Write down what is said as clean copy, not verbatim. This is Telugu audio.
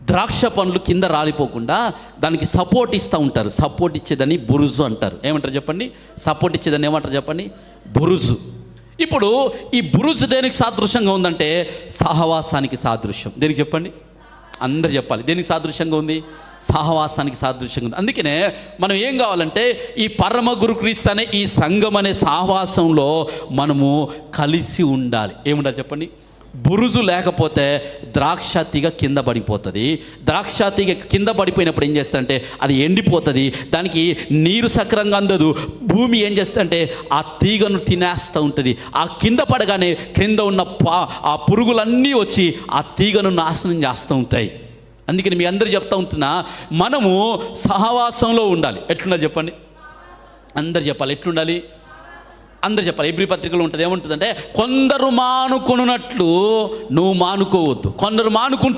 ద్రాక్ష పండ్లు కింద రాలిపోకుండా దానికి సపోర్ట్ ఇస్తూ ఉంటారు. సపోర్ట్ ఇచ్చేదని బురుజు అంటారు. ఏమంటారు చెప్పండి? సపోర్ట్ ఇచ్చేదని ఏమంటారు చెప్పండి? బురుజు. ఇప్పుడు ఈ బురుజు దేనికి సాదృశ్యంగా ఉందంటే సహవాసానికి సాదృశ్యం. దేనికి చెప్పండి? అందరు చెప్పాలి. దేనికి సాదృశ్యంగా ఉంది? సహవాసానికి సాదృశ్యంగా ఉంది. అందుకనే మనం ఏం కావాలంటే ఈ పరమ గురుక్రీస్తు అనే ఈ సంఘం అనే సహవాసంలో మనము కలిసి ఉండాలి. ఏముండాలి చెప్పండి? బురుజు లేకపోతే ద్రాక్ష తీగ కింద పడిపోతుంది. ద్రాక్ష తీగ కింద పడిపోయినప్పుడు ఏం చేస్తుందంటే అది ఎండిపోతుంది. దానికి నీరు సక్రంగా అందదు. భూమి ఏం చేస్తుందంటే ఆ తీగను తినేస్తూ ఉంటుంది. ఆ కింద పడగానే క్రింద ఉన్న ఆ పురుగులన్నీ వచ్చి ఆ తీగను నాశనం చేస్తూ ఉంటాయి. అందుకని మీ అందరూ చెప్తా ఉంటున్నా, మనము సహవాసంలో ఉండాలి. ఎట్లుండాలి చెప్పండి? అందరు చెప్పాలి. ఎట్లుండాలి? అందరు చెప్పాలి. ఎబ్రీ పత్రికలో ఉంటుంది. ఏముంటుందంటే కొందరు మానుకొనున్నట్లు నువ్వు మానుకోవద్దు. కొందరు మానుకుంటున్నారు.